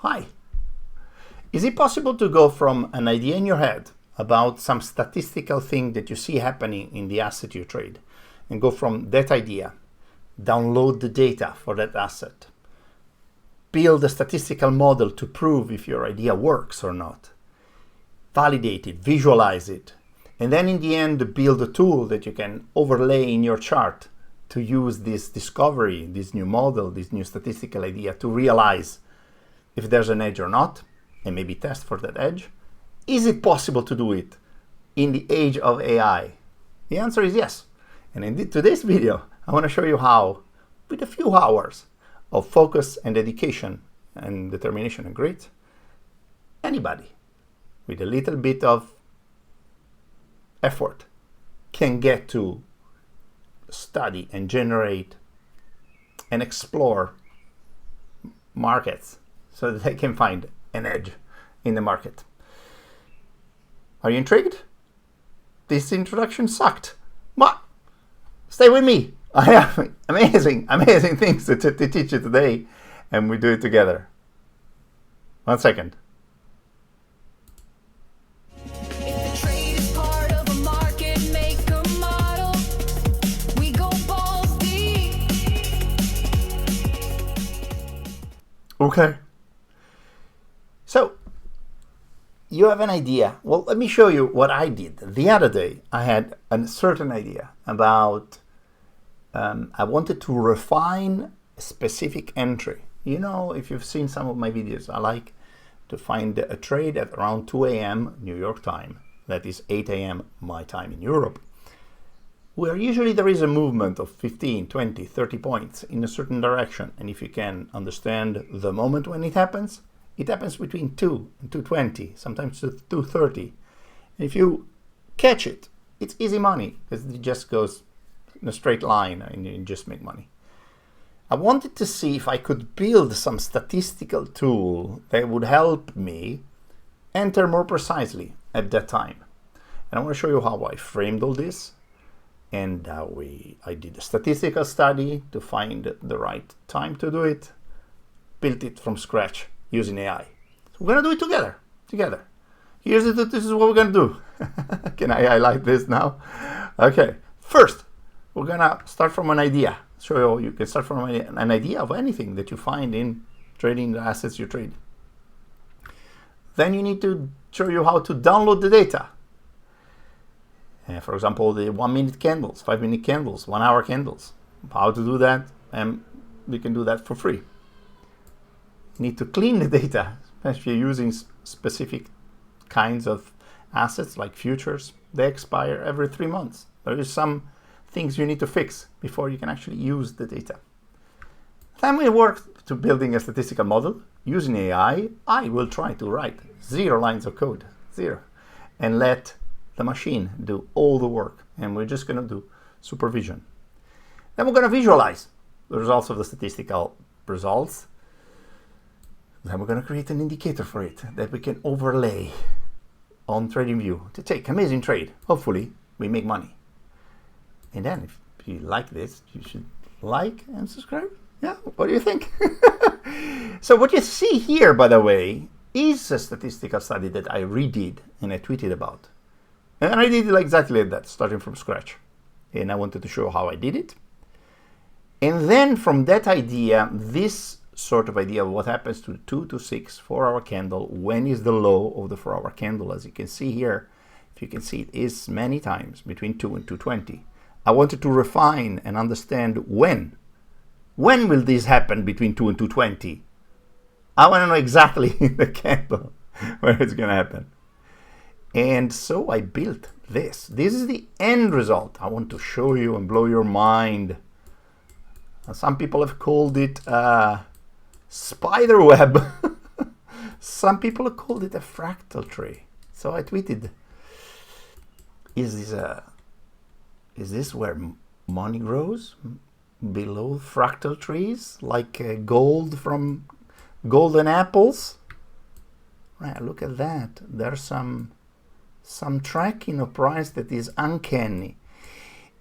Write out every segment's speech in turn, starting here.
Hi. Is it possible to go from an idea in your head about some statistical thing that you see happening in the asset you trade and go from that idea, download the data for that asset, build a statistical model to prove if your idea works or not, validate it, visualize it, and then in the end build a tool that you can overlay in your chart to use this discovery, this new model, this new statistical idea to realize if there's an edge or not, and maybe test for that edge? Is it possible to do it in the age of AI? The answer is yes. And in today's video, I want to show you how, with a few hours of focus and dedication and determination and grit, anybody with a little bit of effort can get to study and generate and explore markets so that they can find an edge in the market. Are you intrigued? This introduction sucked. But stay with me. I have amazing things to teach you today, and we do it together. 1 second. Okay. So, you have an idea. Well, let me show you what I did. The other day, I had a certain idea about, I wanted to refine a specific entry. You know, if you've seen some of my videos, I like to find a trade at around 2 a.m. New York time. That is 8 a.m. my time in Europe, where usually there is a movement of 15, 20, 30 points in a certain direction. And if you can understand the moment when it happens between 2 and 2:20, sometimes to 2:30. And if you catch it, it's easy money because it just goes in a straight line and you just make money. I wanted to see if I could build some statistical tool that would help me enter more precisely at that time. And I want to show you how I framed all this. And I did a statistical study to find the right time to do it, built it from scratch using AI. So we're going to do it together. This is what we're going to do. Can I highlight this now? Okay, first, we're going to start from an idea. So you can start from an idea of anything that you find in trading the assets you trade. Then you need to show you how to download the data. For example, the 1-minute candles, 5-minute candles, 1-hour candles. How to do that, and we can do that for free. You need to clean the data, especially using specific kinds of assets like futures. They expire every 3 months. There is some things you need to fix before you can actually use the data. Then we work to building a statistical model. Using AI, I will try to write 0 lines of code, 0, and let the machine do all the work, and we're just going to do supervision. Then we're going to visualize the results of the statistical results. Then we're going to create an indicator for it that we can overlay on TradingView to take amazing trade. Hopefully we make money. And then if you like this, you should like and subscribe. Yeah, what do you think? So what you see here, by the way, is a statistical study that I redid and I tweeted about. And I did it exactly like that, starting from scratch. And I wanted to show how I did it. And then from that idea, this sort of idea of what happens to the 2 to 6 4-hour candle, when is the low of the 4-hour candle, as you can see here, if you can see it is many times between 2 and 2:20. I wanted to refine and understand when. When will this happen between 2 and 2:20? I want to know exactly the candle where it's going to happen. And so I built this. This is the end result. I want to show you and blow your mind. Some people have called it spider web. Some people have called it a fractal tree. So I tweeted, is this where money grows? Below fractal trees? Like gold from golden apples? Right, look at that. There's some tracking of price that is uncanny.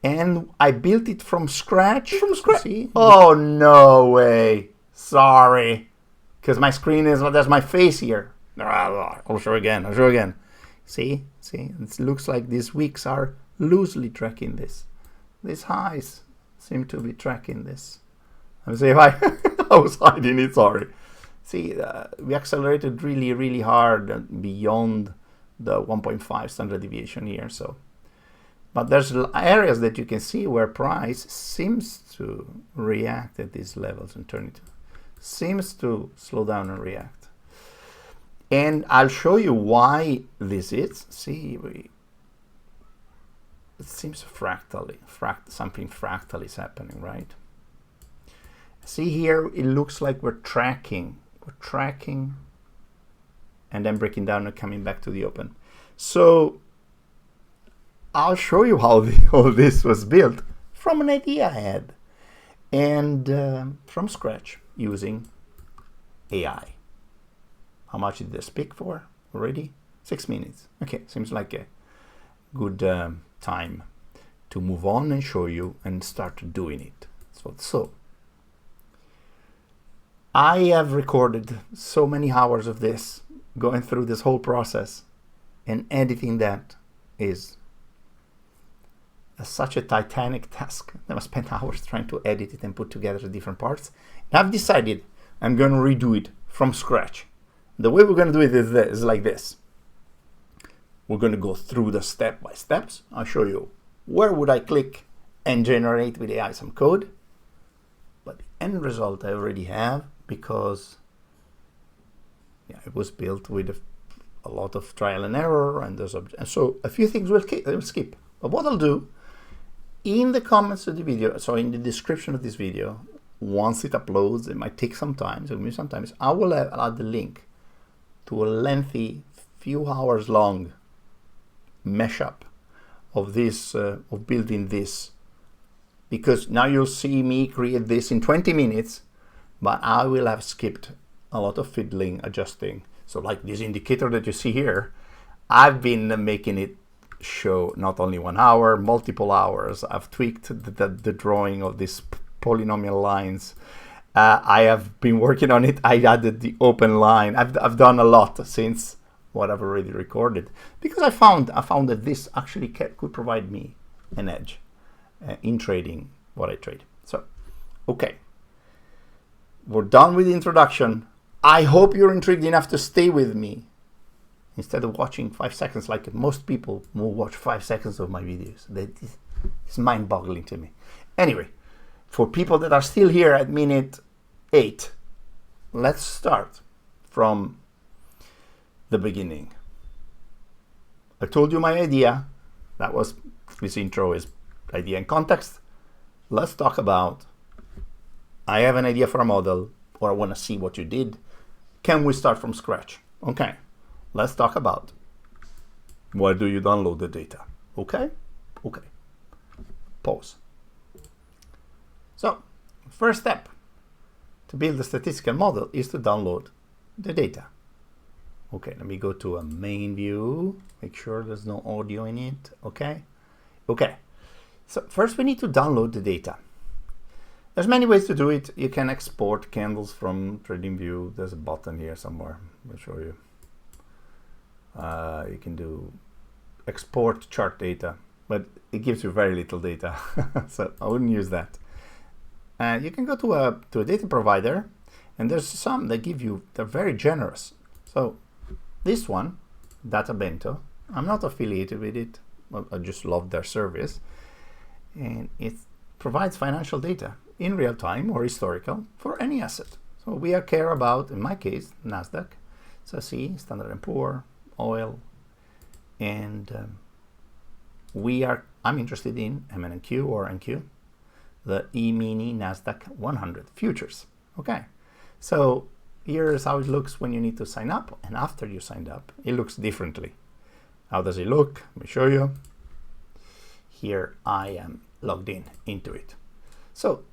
And I built it from scratch. From scratch? See? Oh, no way. Sorry. because my screen is, there's my face here. I'll show again, I'll show again. See, it looks like these wicks are loosely tracking this. These highs seem to be tracking this. Let me see if I was hiding it, sorry. See, we accelerated really, really hard beyond the 1.5 standard deviation here. So, but there's areas that you can see where price seems to react at these levels and turn it, seems to slow down and react. And I'll show you why this is. See, it seems something fractal is happening, right? See here, it looks like we're tracking, and then breaking down and coming back to the open. So I'll show you how all this was built from an idea I had, and from scratch using AI. How much did they speak for already? 6 minutes. Okay, seems like a good time to move on and show you and start doing it. So I have recorded so many hours of this, going through this whole process, and editing that is such a titanic task. I must spend hours trying to edit it and put together the different parts. And I've decided I'm going to redo it from scratch. The way we're going to do it is like this. We're going to go through the step by steps. I'll show you where would I click and generate with AI some code. But the end result I already have, because it was built with a lot of trial and error, and so a few things we'll skip. But what I'll do, in the comments of the video, so in the description of this video, once it uploads, it might take some time, so maybe sometimes I will add the link to a lengthy, few hours long mashup of this, of building this, because now you'll see me create this in 20 minutes, but I will have skipped a lot of fiddling, adjusting. So like this indicator that you see here, I've been making it show not only 1 hour, multiple hours. I've tweaked the drawing of these polynomial lines. I have been working on it. I added the open line. I've done a lot since what I've already recorded, because I found that this actually could provide me an edge in trading what I trade. So, okay, we're done with the introduction. I hope you're intrigued enough to stay with me instead of watching 5 seconds, like most people will watch 5 seconds of my videos. It's mind-boggling to me. Anyway, for people that are still here at minute 8, let's start from the beginning. I told you my idea. That was, this intro is idea and context. Let's talk about, I have an idea for a model, or I want to see what you did. Can we start from scratch? Okay, let's talk about where do you download the data? Okay, pause. So, first step to build a statistical model is to download the data. Okay, let me go to a main view, make sure there's no audio in it. Okay, so first we need to download the data. There's many ways to do it. You can export candles from TradingView. There's a button here somewhere. I'll show you. You can do export chart data, but it gives you very little data, so I wouldn't use that. You can go to a data provider, and there's some that give you, they're very generous. So this one, DataBento, I'm not affiliated with it. I just love their service, and it provides financial data in real time or historical for any asset. So we care about, in my case, NASDAQ. So see, Standard & Poor, oil, and I'm interested in MNQ or NQ, the E-mini NASDAQ 100 futures. Okay, so here's how it looks when you need to sign up, and after you signed up, it looks differently. How does it look? Let me show you. Here I am logged into it. So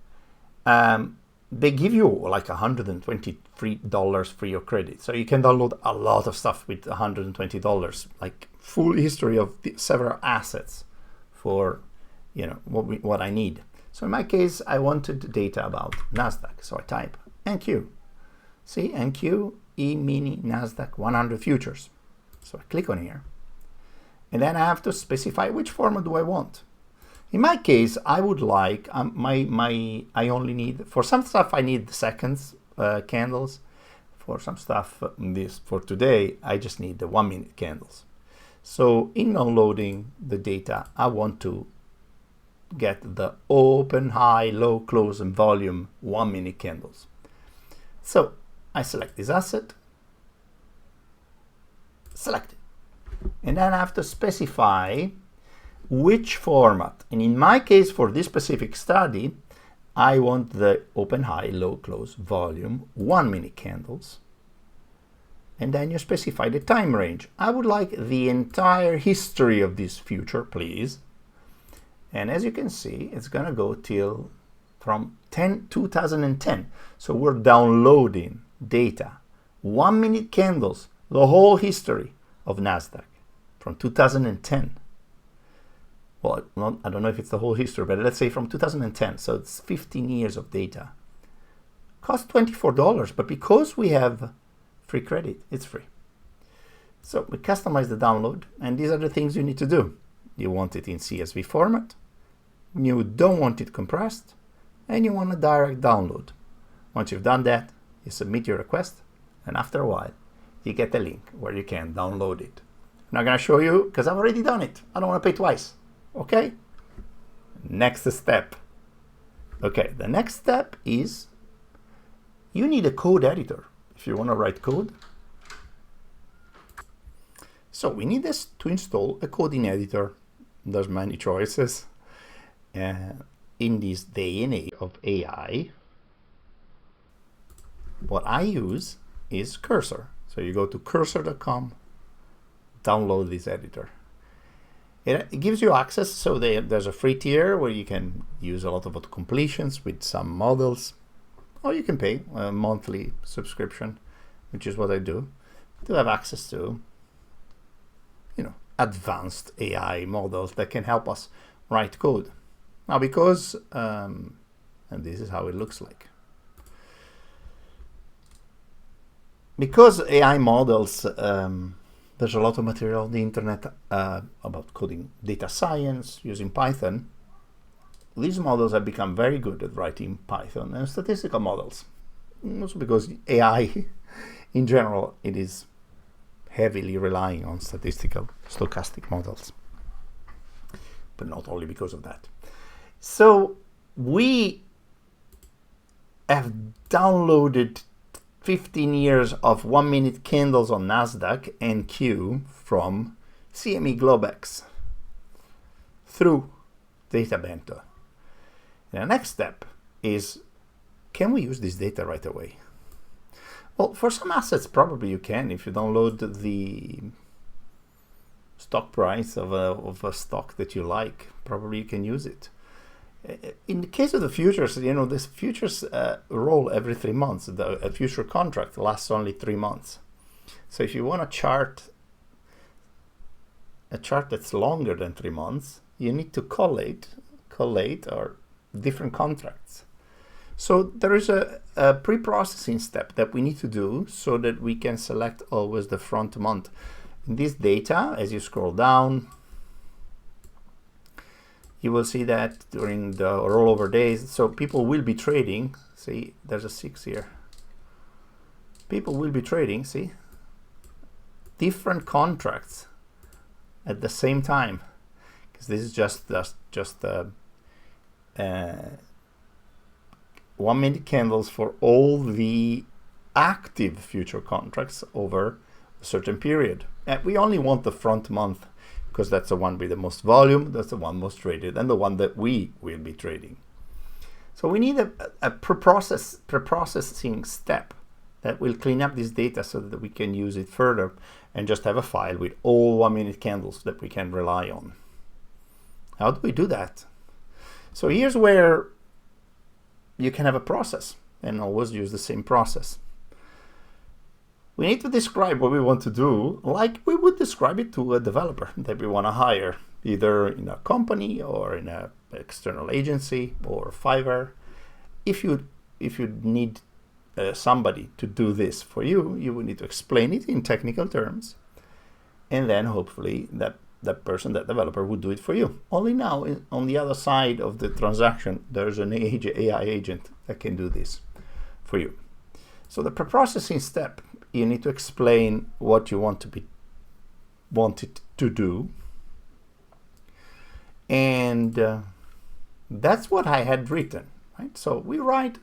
they give you like $123 free of credit. So you can download a lot of stuff with $120, like full history of several assets for, what I need. So in my case, I wanted data about NASDAQ. So I type NQ. See, NQ, E-mini, NASDAQ 100 futures. So I click on here. And then I have to specify which format do I want. In my case, I would like, I only need, for some stuff I need the seconds candles. For some stuff, for today, I just need the 1 minute candles. So in downloading the data, I want to get the open, high, low, close, and volume 1 minute candles. So I select this asset, select it, and then I have to specify which format. And in my case, for this specific study, I want the open, high, low, close, volume 1 minute candles. And then you specify the time range. I would like the entire history of this future, please. And as you can see, it's going to go till from 2010. So we're downloading data, 1 minute candles, the whole history of NASDAQ from 2010. Well, I don't know if it's the whole history, but let's say from 2010. So it's 15 years of data. Cost $24, but because we have free credit, it's free. So we customize the download, and these are the things you need to do. You want it in CSV format, you don't want it compressed, and you want a direct download. Once you've done that, you submit your request, and after a while, you get a link where you can download it. I'm not going to show you because I've already done it. I don't want to pay twice. Okay? Next step. Okay, the next step is you need a code editor if you want to write code. So we need this to install a coding editor. There's many choices. In this day and age of AI, what I use is Cursor. So you go to cursor.com, download this editor. It gives you access, so there's a free tier where you can use a lot of auto completions with some models, or you can pay a monthly subscription, which is what I do, to have access to, advanced AI models that can help us write code. Now, because, and this is how it looks like. Because AI models, there's a lot of material on the internet about coding data science using Python. These models have become very good at writing Python and statistical models. Also because AI, in general, it is heavily relying on statistical stochastic models. But not only because of that. So we have downloaded 15 years of 1 minute candles on NASDAQ and Q from CME Globex through Data Bento. And the next step is, can we use this data right away? Well, for some assets, probably you can. If you download the stock price of a stock that you like, probably you can use it. In the case of the futures, this futures roll every 3 months. A future contract lasts only 3 months. So if you want a chart that's longer than 3 months, you need to collate or different contracts. So there is a pre-processing step that we need to do so that we can select always the front month. In this data, as you scroll down, you will see that during the rollover days, so people will be trading. See, there's a 6 here. People will be trading, see, different contracts at the same time, because this is just 1 minute candles for all the active future contracts over a certain period. And we only want the front month because that's the one with the most volume, that's the one most traded, and the one that we will be trading. So we need a preprocessing step that will clean up this data so that we can use it further and just have a file with all 1 minute candles that we can rely on. How do we do that? So here's where you can have a process and always use the same process. We need to describe what we want to do like we would describe it to a developer that we want to hire, either in a company or in an external agency or Fiverr. If you need somebody to do this for you, you will need to explain it in technical terms, and then hopefully that person, that developer, would do it for you. Only now, on the other side of the transaction, there's an AI agent that can do this for you. So the preprocessing step, you need to explain what you want it to do, and that's what I had written. Right? So we write.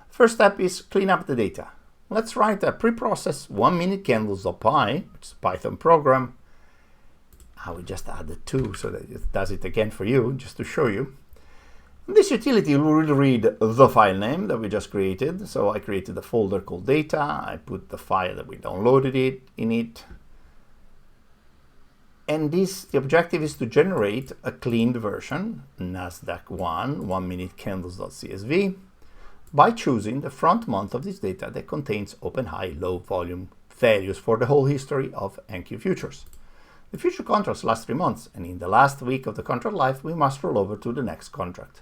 First step is clean up the data. Let's write a preprocess 1-minute candles.py, which is a Python program. I will just add the 2 so that it does it again for you, just to show you. This utility will read the file name that we just created. So I created a folder called data. I put the file that we downloaded in it. And the objective is to generate a cleaned version, NASDAQ 1-minute candles.csv, by choosing the front month of this data that contains open, high, low volume values for the whole history of NQ futures. The future contracts last 3 months, and in the last week of the contract life, we must roll over to the next contract.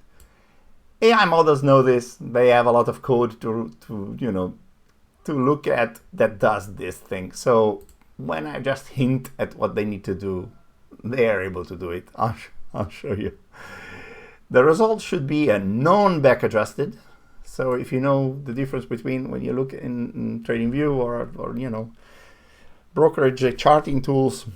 AI models know this. They have a lot of code to look at that does this thing. So when I just hint at what they need to do, they are able to do it. I'll show you. The result should be a non-back adjusted. So if you know the difference between when you look in TradingView or brokerage charting tools,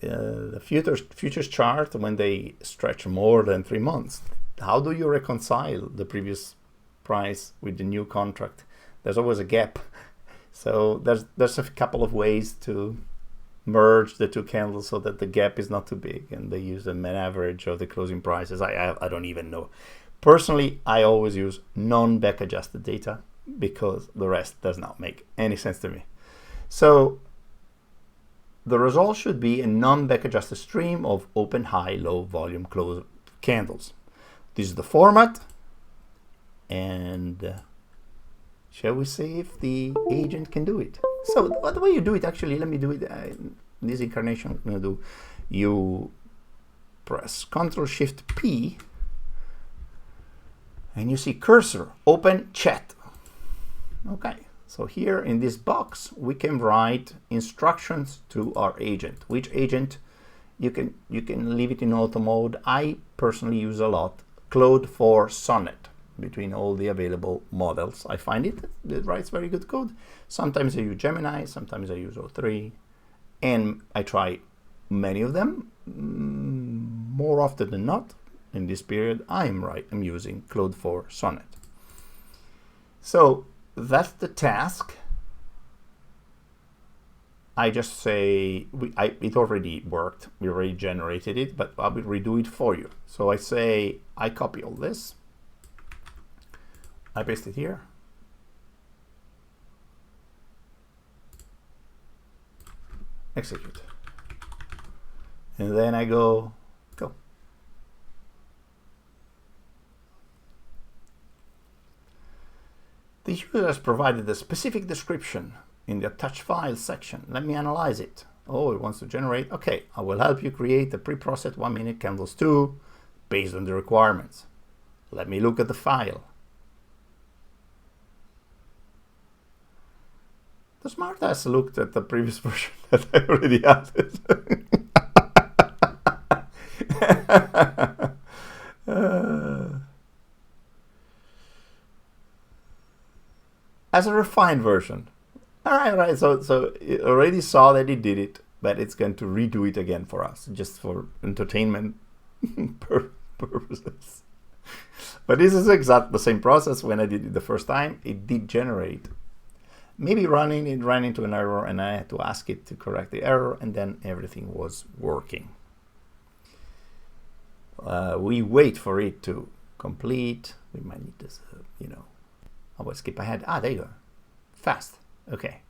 the futures chart, when they stretch more than 3 months, how do you reconcile the previous price with the new contract? There's always a gap. So there's a couple of ways to merge the 2 candles so that the gap is not too big, and they use the mean average of the closing prices. I don't even know. Personally, I always use non-back adjusted data because the rest does not make any sense to me. So the result should be a non-back adjusted stream of open, high, low volume close candles. This is the format, and shall we see if the agent can do it? So the way you do it, actually, let me do it in this incarnation. I'm going to do, you press Ctrl-Shift-P, and you see cursor, open chat. Okay, so here in this box, we can write instructions to our agent. Which agent? You can leave it in auto mode. I personally use a lot Claude for Sonnet. Between all the available models, I find it writes very good code. Sometimes I use Gemini, sometimes I use O3, and I try many of them. More often than not, in this period, I'm using Claude for Sonnet. So that's the task. I just say, it already worked, we already generated it, but I will redo it for you. So I say, I copy all this, I paste it here, execute, and then I go. The user has provided a specific description in the attached file section. Let me analyze it. Oh, it wants to generate. Okay, I will help you create a preprocessed 1-minute candles 2 based on the requirements. Let me look at the file. The smartass looked at the previous version that I already added. As a refined version. All right. So it already saw that it did it, but it's going to redo it again for us, just for entertainment purposes. But this is exactly the same process. When I did it the first time, it did generate. Maybe it ran into an error, and I had to ask it to correct the error, and then everything was working. We wait for it to complete. We might need this, I will skip ahead. There you go. Fast. Okay.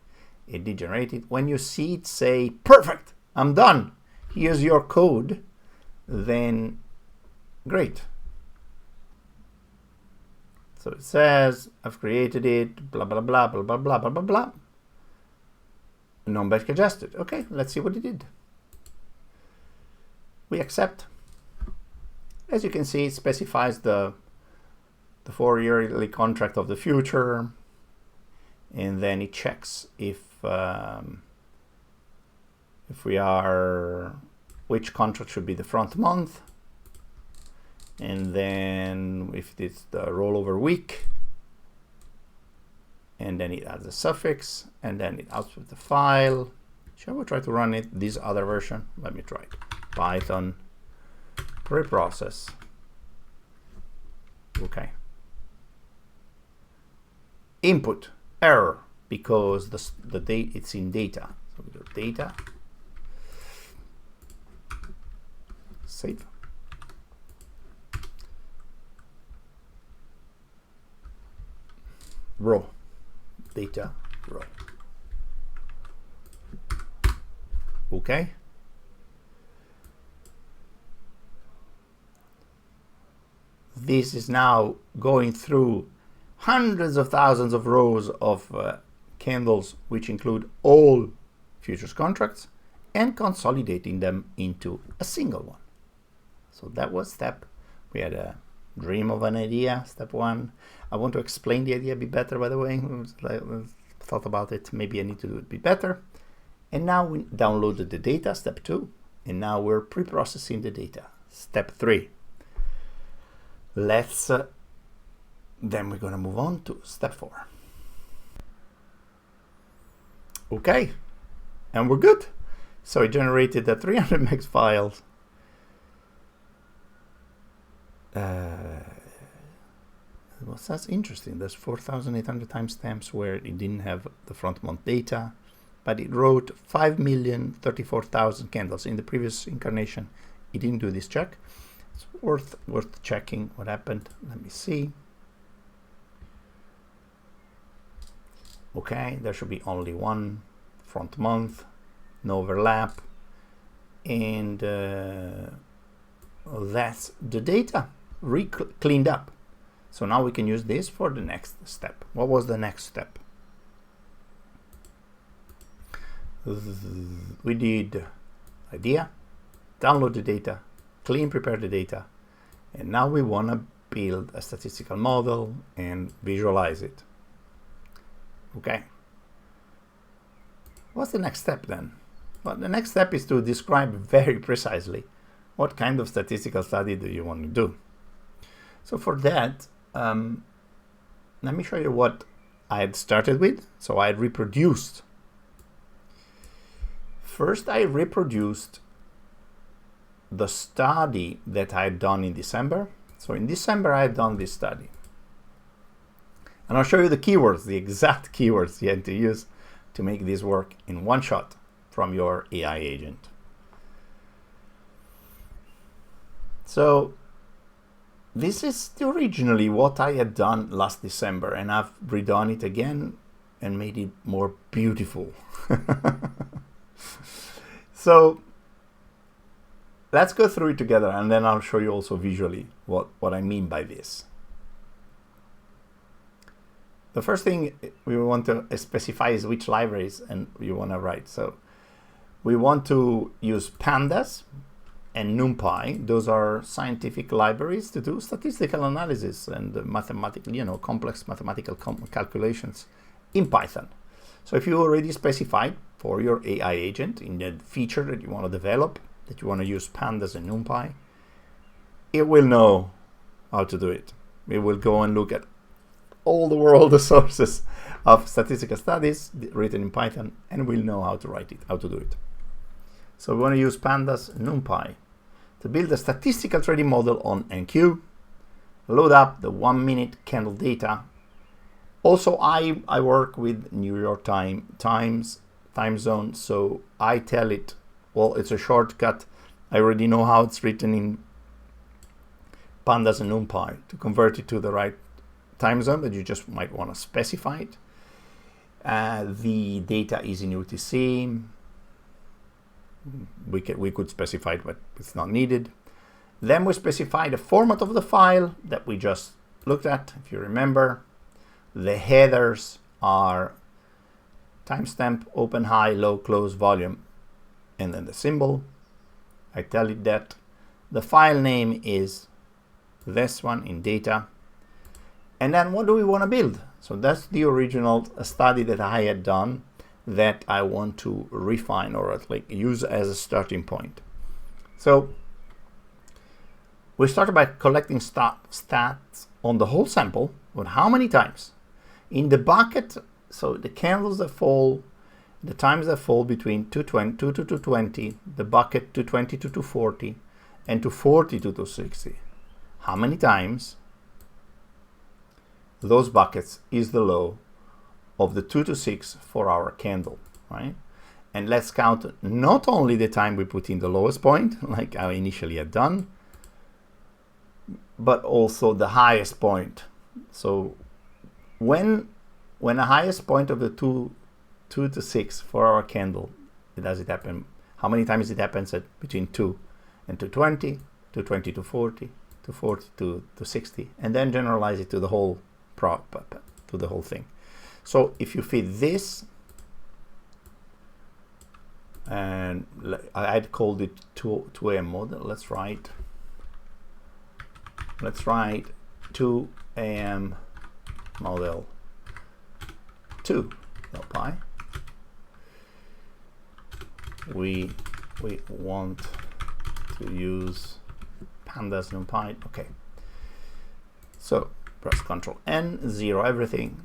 It did generate it. When you see it say, perfect, I'm done, here's your code, then great. So it says, I've created it, blah, blah, blah, blah, blah, blah, blah, blah, blah. Non-back adjusted. Okay, let's see what it did. We accept. As you can see, it specifies the the 4-yearly contract of the future, and then it checks if we are, which contract should be the front month, and then if it's the rollover week, and then it adds a suffix, and then it outputs the file. Shall we try to run it, this other version? Let me try it. Python preprocess. Okay. Input error because the date it's in data. So we do data. Save. Row. Data row. Okay. This is now going through hundreds of thousands of rows of candles, which include all futures contracts, and consolidating them into a single one. So that was step. We had a dream of an idea, step one. I want to explain the idea a bit better, by the way. I thought about it. Maybe I need to do it a bit better. And now we downloaded the data, step two. And now we're pre-processing the data, step three. Let's, then we're going to move on to step four. Okay, and we're good. So it generated the 300 megs files. Well, that's interesting. There's 4,800 timestamps where it didn't have the front month data, but it wrote 5,034,000 candles. In the previous incarnation, it didn't do this check. It's worth checking what happened. Let me see. Okay, there should be only one front month, no overlap, and that's the data cleaned up. So now we can use this for the next step. What was the next step? We did idea, download the data, prepare the data, and now we want to build a statistical model and visualize it. Okay. What's the next step then? Well, the next step is to describe very precisely what kind of statistical study do you want to do. So for that, let me show you what I had started with. So I reproduced. First, I reproduced the study that I had done in December. So in December, I had done this study. And I'll show you the keywords, the exact keywords you had to use to make this work in one shot from your AI agent. So this is originally what I had done last December, and I've redone it again and made it more beautiful. So let's go through it together, and then I'll show you also visually what I mean by this. The first thing we want to specify is which libraries and you want to write. So we want to use pandas and NumPy. Those are scientific libraries to do statistical analysis and mathematical, complex mathematical calculations in Python. So if you already specified for your AI agent in the feature that you want to develop, that you want to use pandas and NumPy, it will know how to do it. It will go and look at all the world sources of statistical studies written in Python, and we'll know how to write it, how to do it. So we want to use pandas and NumPy to build a statistical trading model on NQ, load up the 1 minute candle data. Also, I work with New York time zone, so I tell it, well, it's a shortcut. I already know how it's written in pandas and NumPy to convert it to the right time zone, but you just might want to specify it. The data is in UTC. We could specify it, but it's not needed. Then we specify the format of the file that we just looked at, if you remember. The headers are timestamp, open, high, low, close, volume, and then the symbol. I tell it that the file name is this one in data. And then what do we want to build? So that's the original study that I had done that I want to refine, or at least use as a starting point. So we started by collecting stats on the whole sample, but how many times? In the bucket, so the candles that fall, the times that fall between 220 to 220, the bucket 220 to 240, and 240 to 260. How many times those buckets is the low of the 2 to 6 4-hour candle, right? And let's count not only the time we put in the lowest point, like I initially had done, but also the highest point. So when the highest point of the 2 to 6 4-hour candle, does it happen? How many times it happens at between 2 and 220, 220 to 40, 240 to 60, and then generalize it to the whole to the whole thing. So if you feed this, and I'd called it 2 AM model. Let's write 2 AM model 2 apply. We want to use pandas numpy. Okay. So press Ctrl N, 0 everything.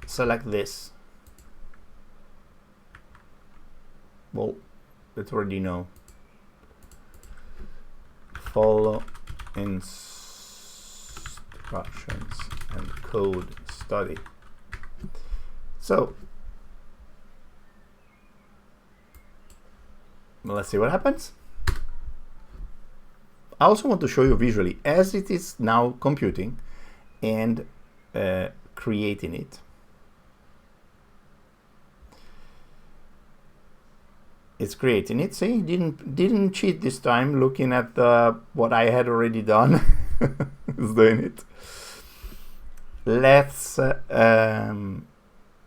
Select this. Well, it's already know. Follow instructions and code study. So let's see what happens. I also want to show you visually as it is now computing and creating it. It's creating it. See, didn't cheat this time. Looking at what I had already done, it's doing it. Let's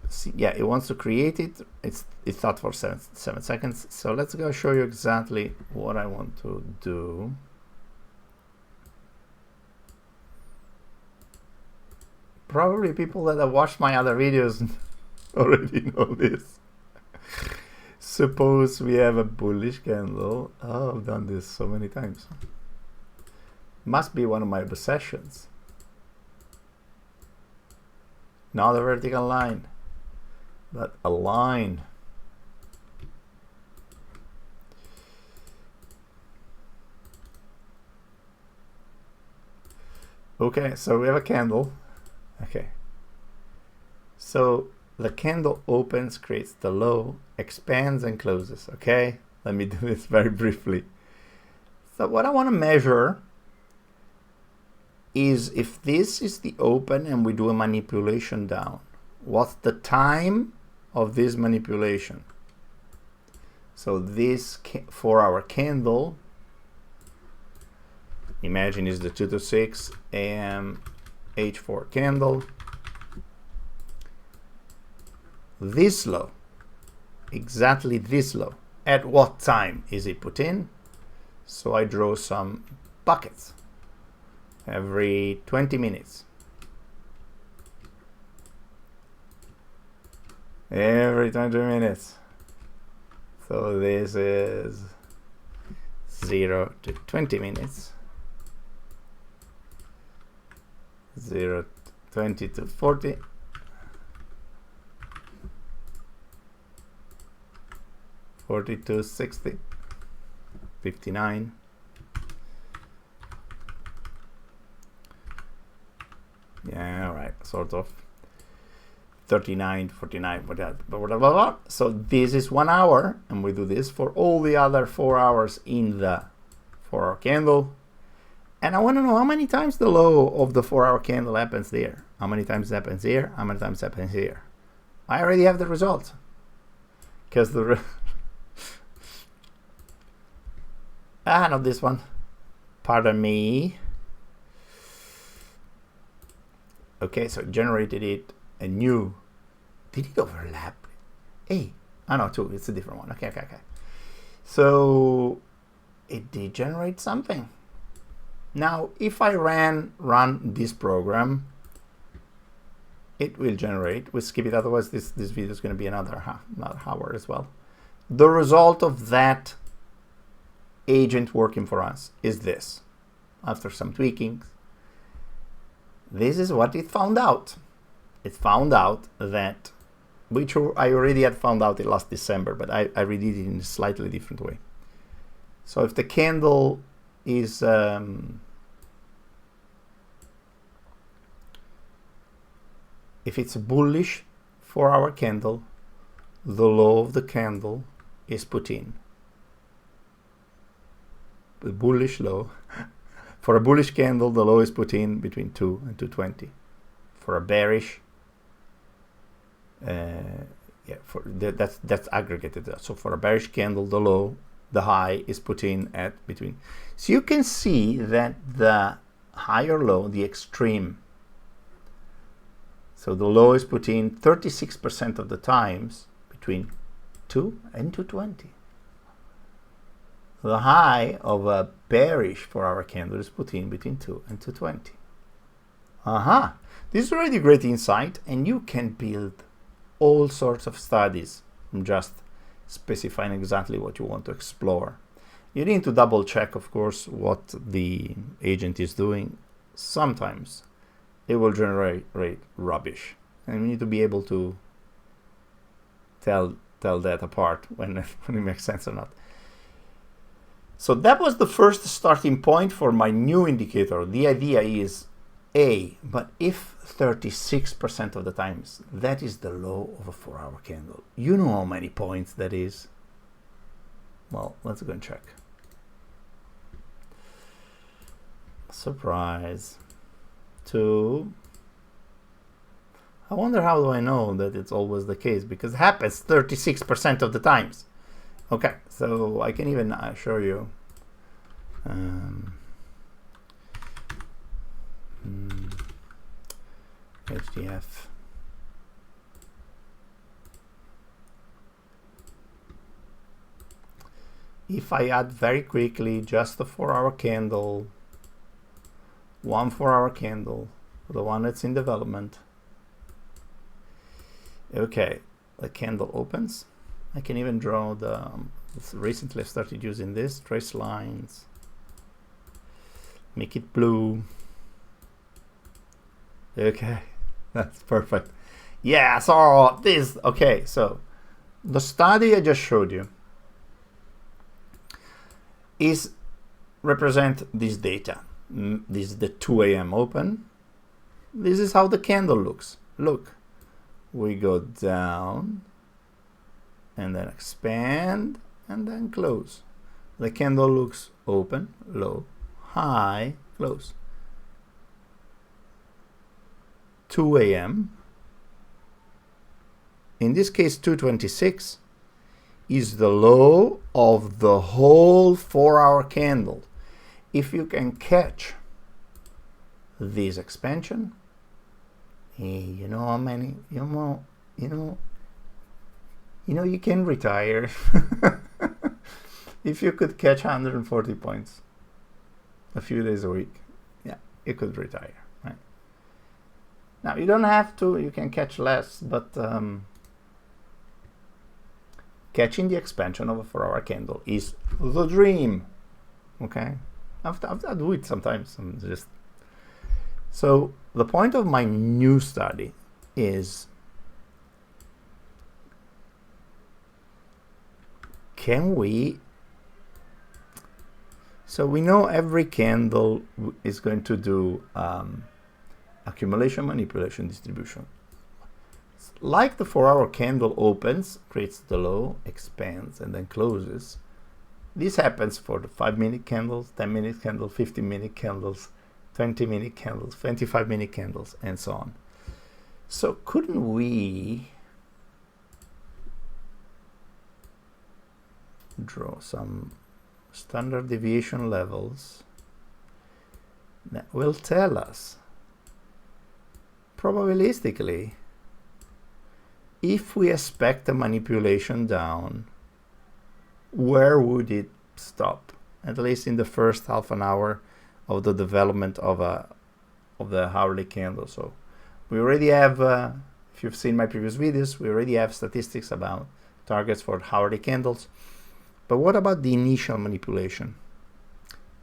see. Yeah, it wants to create it. It's thought for 7 seconds. So let's go show you exactly what I want to do. Probably people that have watched my other videos already know this. Suppose we have a bullish candle. Oh, I've done this so many times. Must be one of my obsessions. Not a vertical line, but a line. Okay, so we have a candle. Okay. So the candle opens, creates the low, expands and closes. Okay, let me do this very briefly. So what I want to measure is if this is the open and we do a manipulation down, what's the time of this manipulation? So this 4-hour candle, imagine is the 2 to 6 AM H4 candle. This low, exactly this low, at what time is it put in? So I draw some buckets every 20 minutes. Every 20 minutes. So this is 0 to 20 minutes. 0 to 20 to 40. 40 to 60. 59. Yeah, all right, sort of. 39, 49, blah, blah, blah, blah. So this is 1 hour, and we do this for all the other 4 hours in the 4-hour candle. And I want to know how many times the low of the 4-hour candle happens there. How many times it happens here? How many times it happens here? I already have the result. Because the... not this one. Pardon me. Okay, so it generated it a new. Did it overlap? Hey, no, 2. It's a different one. Okay. So it did generate something. Now, if I run this program, it will generate. We'll skip it, otherwise this video is going to be another hour as well. The result of that agent working for us is this. After some tweaking, this is what it found out. It found out that, which I already had found out in last December, but I redid it in a slightly different way. So if the candle is if it's a bullish 4-hour candle, the low of the candle is put in. The bullish low. For a bullish candle, the low is put in between 2 and 220. For a bearish, that's aggregated. So for a bearish candle, the low, the high is put in at between. So you can see that the higher low, the extreme, so the low is put in 36% of the times between 2 and 220. The high of a bearish 4-hour candle is put in between 2 and 220. This is already great insight, and you can build all sorts of studies from just specifying exactly what you want to explore. You need to double check, of course, what the agent is doing. Sometimes it will generate rubbish, and you need to be able to tell that apart when it makes sense or not. So that was the first starting point for my new indicator. The idea is A, but if 36% of the times that is the low of a 4-hour candle, you know how many points that is? Well, let's go and check. Surprise. 2. I wonder how do I know that it's always the case, because it happens 36% of the times. Okay, so I can even show you. HDF. If I add very quickly just the 4-hour candle, one 4-hour candle, the one that's in development. Okay, the candle opens. I can even draw the, recently I started using this, trace lines, make it blue. Okay, that's perfect. Yeah, so this, okay, so the study I just showed you is represent this data. This is the 2 a.m. open. This is how the candle looks. Look, we go down and then expand and then close. The candle looks open, low, high, close. 2 a.m. in this case 226 is the low of the whole 4-hour candle. If you can catch this expansion, you know how many, you can retire. If you could catch 140 points a few days a week, yeah, you could retire, right? Now, you don't have to, you can catch less, but catching the expansion of a 4-hour candle is the dream, okay? I do it sometimes. So the point of my new study is, can we, so we know every candle is going to do accumulation, manipulation, distribution. Like the 4-hour candle opens, creates the low, expands, and then closes. This happens for the 5-minute candles, 10-minute candles, 15-minute candles, 20-minute candles, 25-minute candles, and so on. So couldn't we draw some standard deviation levels that will tell us probabilistically if we expect a manipulation down, where would it stop? At least in the first half an hour of the development of the hourly candle. So We already have, if you've seen my previous videos, we already have statistics about targets for hourly candles. But what about the initial manipulation?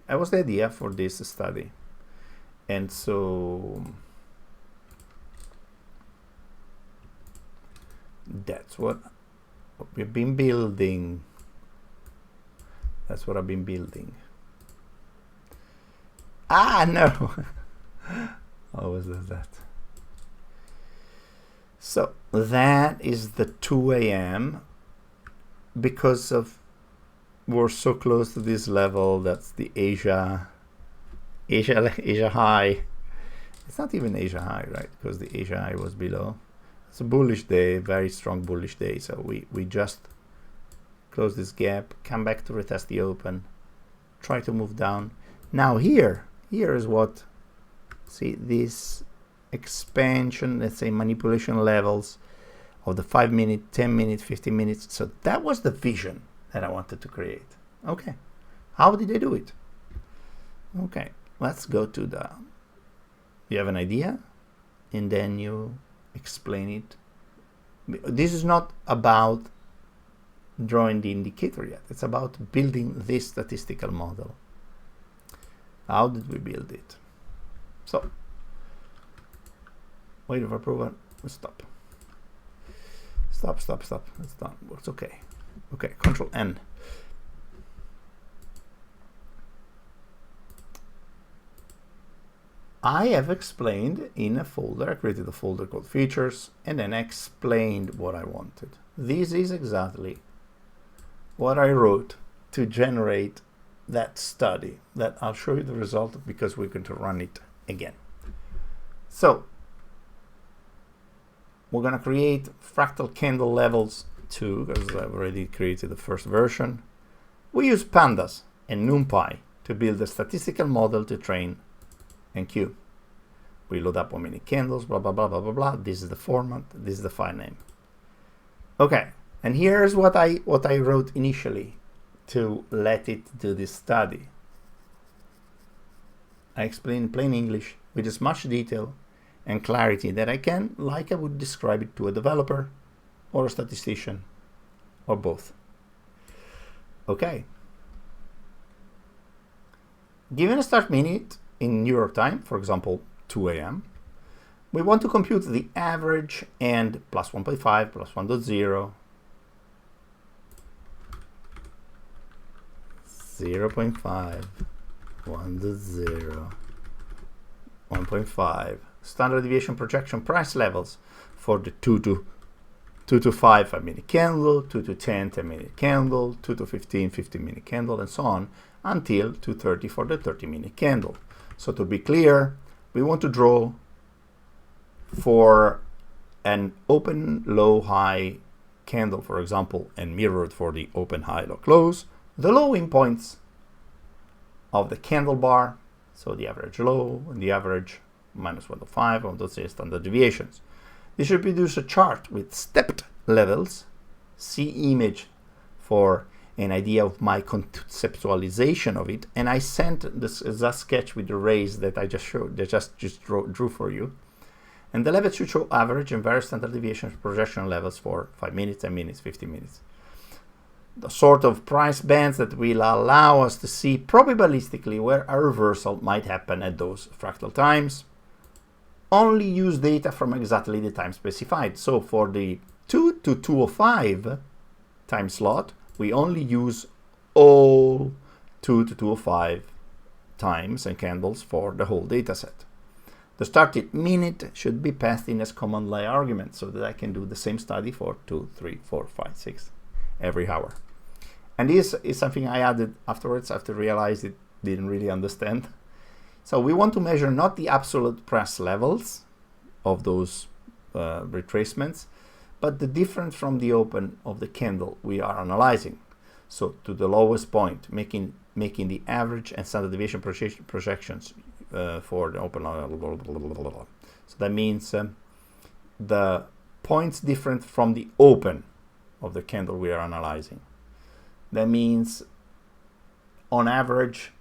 That was the idea for this study. And so that's what we've been building. That's what I've been building. Ah, no. Always does that. So that is the 2 a.m. because of we're so close to this level. That's the Asia high. It's not even Asia high, right? Because the Asia high was below. It's a bullish day, very strong bullish day. So we just close this gap, come back to retest the open, try to move down. Now here is what, see this expansion, let's say manipulation levels of the 5 minute, 10 minutes, 15 minutes. So that was the vision that I wanted to create. Okay, how did I do it? Okay, let's go to the, you have an idea and then you explain it. This is not about drawing the indicator yet. It's about building this statistical model. How did we build it? So, wait for approval. Stop. It's done. Works okay. Okay, Control N. I have explained in a folder, I created a folder called features, and then I explained what I wanted. This is exactly what I wrote to generate that study that I'll show you the result of because we're going to run it again. So we're going to create fractal candle levels 2 because I've already created the first version. We use pandas and NumPy to build a statistical model to train and queue. We load up 1 minute candles, blah, blah, blah, blah, blah, blah. This is the format. This is the file name. Okay. And here's what I wrote initially to let it do this study. I explain in plain English with as much detail and clarity that I can, like I would describe it to a developer or a statistician or both. Okay. Given a start minute in New York time, for example, 2 a.m., we want to compute the average and plus 1.5, plus 1.0, 0.5, 1.0, 1.5 standard deviation projection price levels for the 2 to 5 5-minute candle, 2 to 10 10-minute candle, 2 to 15 15-minute candle, and so on until 2:30 for the 30-minute candle. So to be clear, we want to draw for an open low high candle, for example, and mirrored for the open high low close, the low in points of the candle bar, so the average low and the average minus 1.5 1.6 standard deviations. This should produce a chart with stepped levels. See image for an idea of my conceptualization of it, and I sent this as a sketch with the rays that I just showed, that just drew for you. And the levels should show average and various standard deviation projection levels for 5 minutes, 10 minutes, 15 minutes. The sort of price bands that will allow us to see probabilistically where a reversal might happen at those fractal times. Only use data from exactly the time specified. So for the 2 to 2:05 time slot, we only use all 2 to 2:05 times and candles for the whole data set. The started minute should be passed in as command line argument so that I can do the same study for 2, 3, 4, 5, 6 every hour. And this is something I added afterwards after I realized it didn't really understand. So we want to measure not the absolute price levels of those retracements, but the difference from the open of the candle we are analyzing. So to the lowest point, making the average and standard deviation projections for the open. So that means the points different from the open of the candle we are analyzing. That means on average,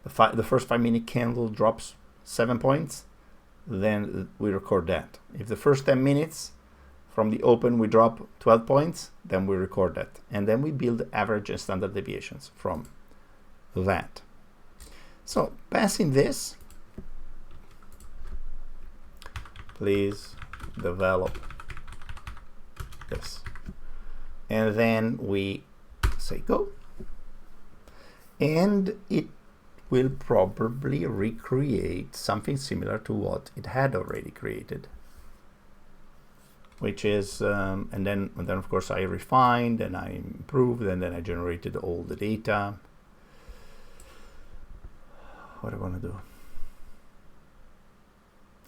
the first 5-minute candle drops 7 points. then we record that. If the first 10 minutes from the open we drop 12 points, then we record that. And then we build average and standard deviations from that. So passing this, please develop this. And then we say go. And it will probably recreate something similar to what it had already created, which is, and then of course I refined and I improved, and then I generated all the data. What do I want to do?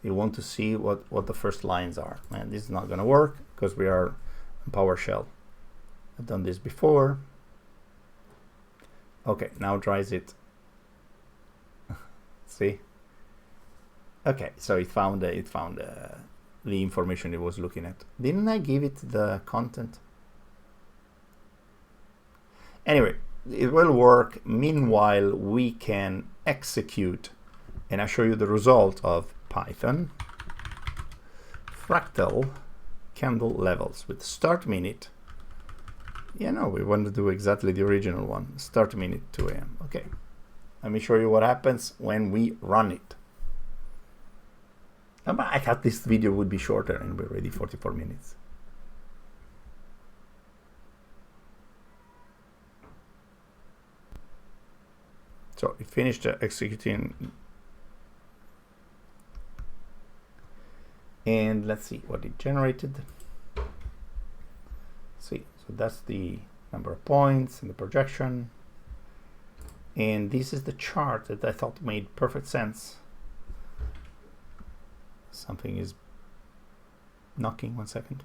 You want to see what the first lines are. And this is not going to work because we are in PowerShell. I've done this before. Okay, now tries it. See? Okay, so it found the information it was looking at. Didn't I give it the content? Anyway, it will work. Meanwhile, we can execute, and I show you the result of Python fractal candle levels with start minute. Yeah, no, we want to do exactly the original one. Start minute 2 a.m. Okay, let me show you what happens when we run it. I thought this video would be shorter, and we're already 44 minutes. So it finished executing. And let's see what it generated. See, so that's the number of points and the projection. And this is the chart that I thought made perfect sense. Something is knocking, 1 second.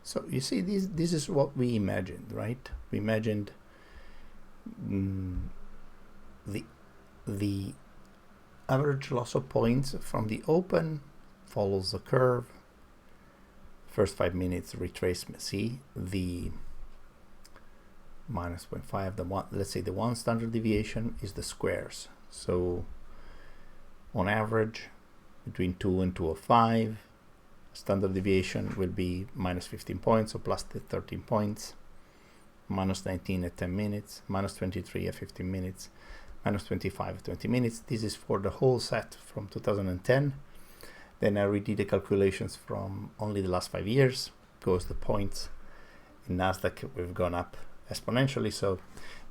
So you see, this is what we imagined, right? We imagined the average loss of points from the open follows the curve. First 5 minutes retracement. See the minus 0.5. The one, let's say the one standard deviation is the squares. So on average, between 2 and 205, standard deviation will be minus 15 points, so plus the 13 points, minus 19 at 10 minutes, minus 23 at 15 minutes, minus 25 at 20 minutes. This is for the whole set from 2010. Then I redid the calculations from only the last 5 years, because the points in NASDAQ we've gone up exponentially, so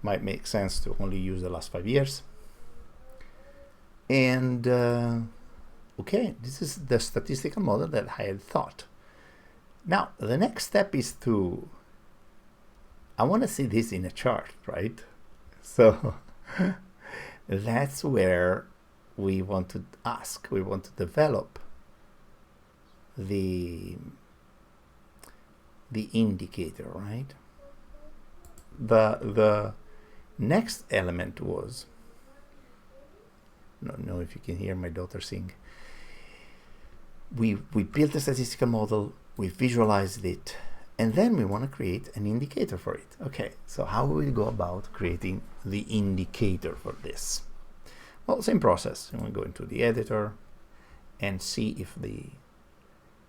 might make sense to only use the last 5 years. And okay, this is the statistical model that I had thought. Now, the next step is I want to see this in a chart, right? So that's where we want to develop the indicator, right? The next element was, I don't know if you can hear my daughter sing. We built a statistical model, we visualized it, and then we want to create an indicator for it. Okay, so how will we go about creating the indicator for this? Well, same process. We go into the editor and see if the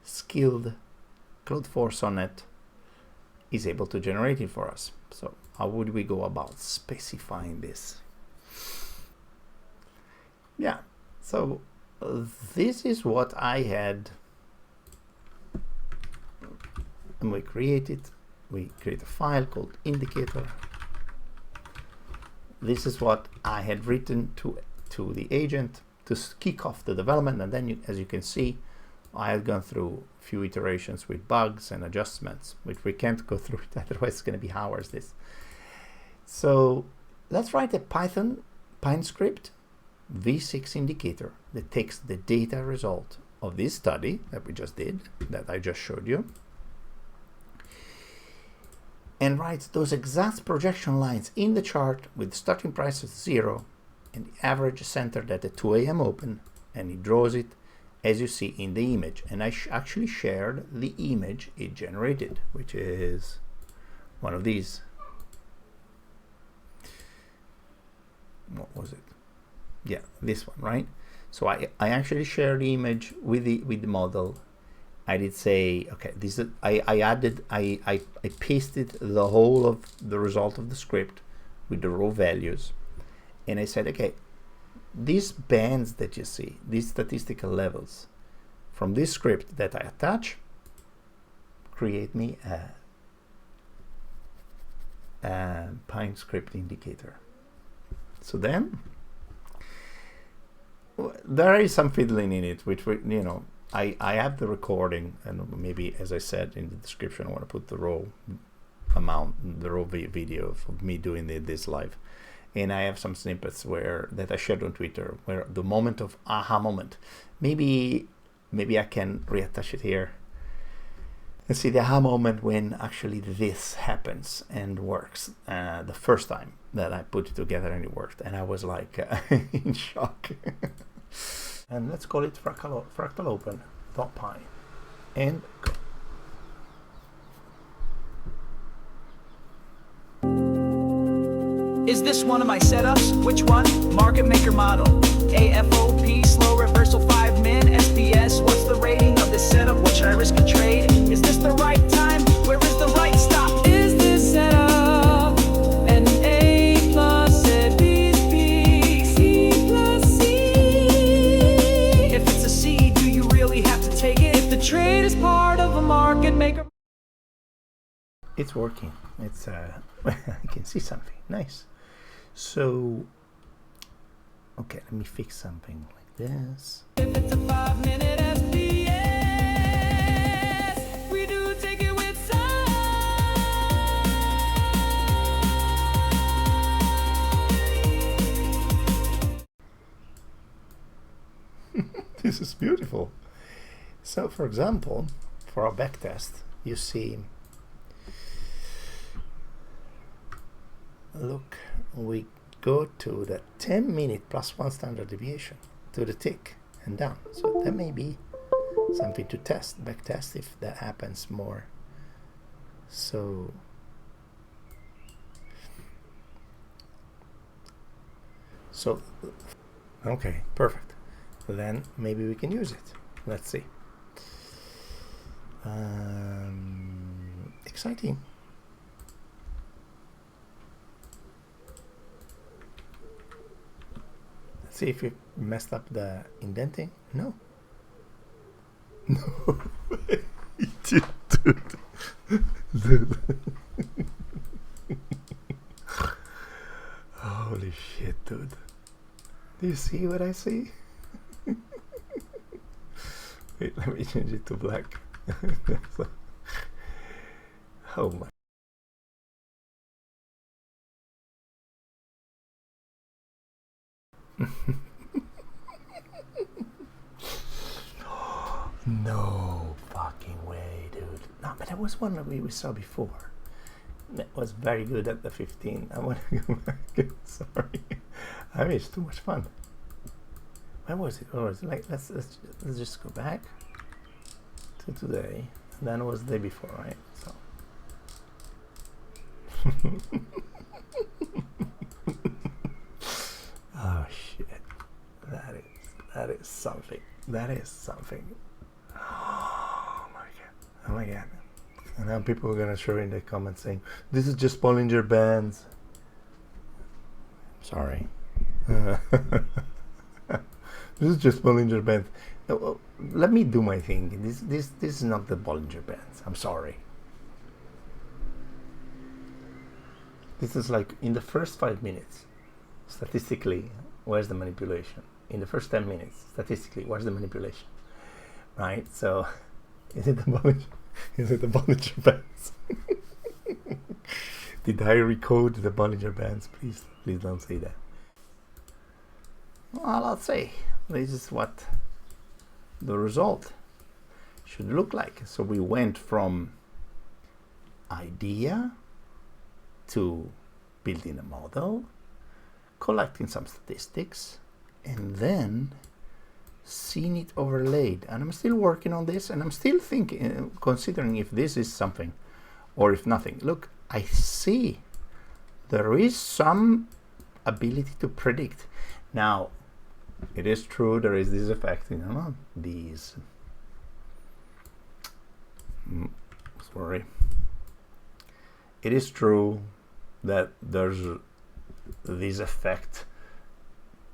skilled Cloud4 Sonnet is able to generate it for us. So how would we go about specifying this? Yeah, so this is what I had, and we create a file called indicator. This is what I had written to the agent to kick off the development, and then as you can see, I have gone through a few iterations with bugs and adjustments, which we can't go through it, otherwise it's going to be hours this. So let's write a Python script v6 indicator that takes the data result of this study that we just did, that I just showed you, and writes those exact projection lines in the chart with starting price of 0 and the average centered at the 2 a.m. open, and it draws it as you see in the image. And I actually shared the image it generated, which is one of these. What was it? Yeah, this one, right? So I actually share the image with the model. I did say, okay, this is, I pasted the whole of the result of the script with the raw values, and I said, okay, these bands that you see, these statistical levels from this script that I attach, create me a Pine script indicator. So then there is some fiddling in it, which, you know, I have the recording, and maybe, as I said in the description, I want to put the raw amount, the raw video of me doing this live. And I have some snippets that I shared on Twitter, where the moment of aha moment, maybe I can reattach it here. And see the aha moment when actually this happens and works. The first time that I put it together and it worked, and I was like in shock. And let's call it fractal open.py and go. Is this one of my setups? Which one? Market maker model. AFOP, slow reversal 5 min, SPS. What's the rating of this setup? What should I risk a trade? Is this the right time? Where is the right stop? Is this setup an A plus B, C plus C? If it's a C, do you really have to take it? If the trade is part of a market maker. It's working. It's I can see something nice. So okay, let me fix something like this. If it's a 5-minute SPS, we do take it with This is beautiful. So for example, for our backtest, you see, look, we go to the 10-minute plus 1 standard deviation to the tick and down. So that may be something to test, back test, if that happens more. So okay, perfect. Then maybe we can use it. Let's see. Exciting. See if you messed up the indenting. No. No. Dude. Holy shit, dude. Do you see what I see? Wait, let me change it to black. Oh my. No fucking way, dude. No, but that was one that we saw before. That was very good at the 15. I want to go back. Sorry. I mean, it's too much fun. Where was it? Or was it like, let's just go back to today. And then it was the day before, right? So. Oh shit. That is something. That is something. Oh my god. Oh my god. And now people are gonna show in the comments saying, this is just Bollinger Bands. Sorry. This is just Bollinger Bands. Let me do my thing. This is not the Bollinger Bands. I'm sorry. This is like in the first 5 minutes, statistically, where's the manipulation? In the first 10 minutes, statistically, where's the manipulation? Right? So, is it the Bollinger Bands? Did I recode the Bollinger Bands? Please don't say that. Well, I'll say this is what the result should look like. So we went from idea to building a model, collecting some statistics, and then seeing it overlaid. And I'm still working on this, and I'm still thinking, considering if this is something or if nothing. Look, I see there is some ability to predict. Now, it is true there is this effect, you know, these. Sorry. It is true that there's this effect,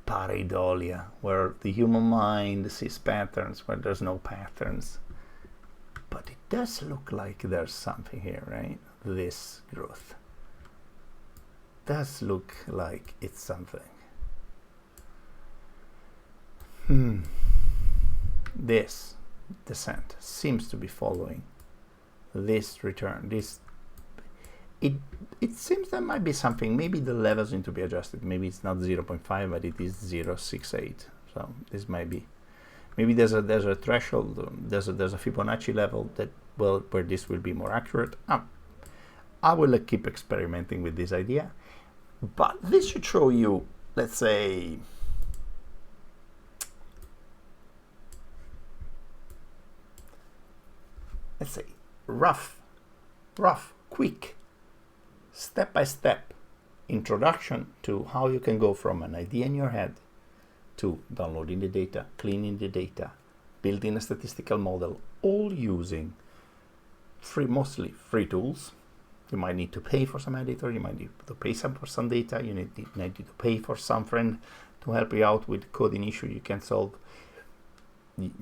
pareidolia, where the human mind sees patterns where there's no patterns. But it does look like there's something here, right? This growth does look like it's something. This descent seems to be following this return. It seems there might be something. Maybe the levels need to be adjusted. Maybe it's not 0.5, but it is 0.68. So this might be. Maybe there's a threshold. There's a Fibonacci level that where this will be more accurate. I will keep experimenting with this idea, but this should show you, let's say, rough, quick, step-by-step introduction to how you can go from an idea in your head to downloading the data, cleaning the data, building a statistical model, all using mostly free tools. You might need to pay for some editor, you might need to pay for some data, you need to pay for some friend to help you out with coding issue you can solve.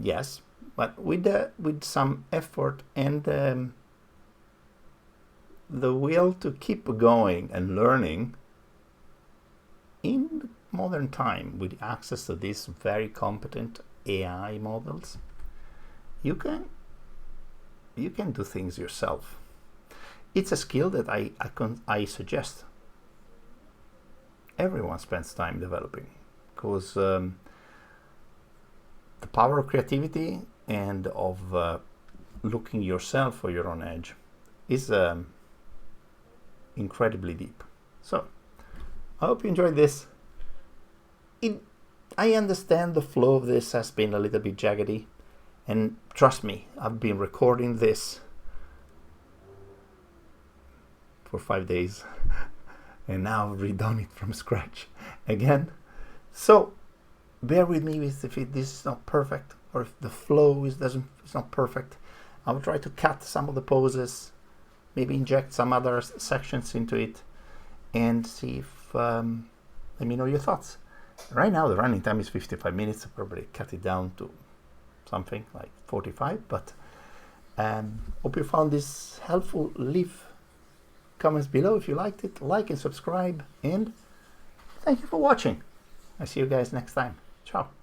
Yes, but with some effort and the will to keep going and learning in modern time, with access to these very competent AI models, you can do things yourself. It's a skill that I suggest everyone spends time developing, because the power of creativity and of looking yourself for your own edge is incredibly deep. So I hope you enjoyed this. I understand the flow of this has been a little bit jaggedy, and trust me, I've been recording this for 5 days and now I've redone it from scratch again. So bear with me if this is not perfect, or if the flow is not perfect. I will try to cut some of the poses, maybe inject some other sections into it, and see if let me know your thoughts. Right now the running time is 55 minutes. I'll probably cut it down to something like 45, but hope you found this helpful. Leave comments below if you liked it, like and subscribe, and thank you for watching. I'll see you guys next time. Ciao.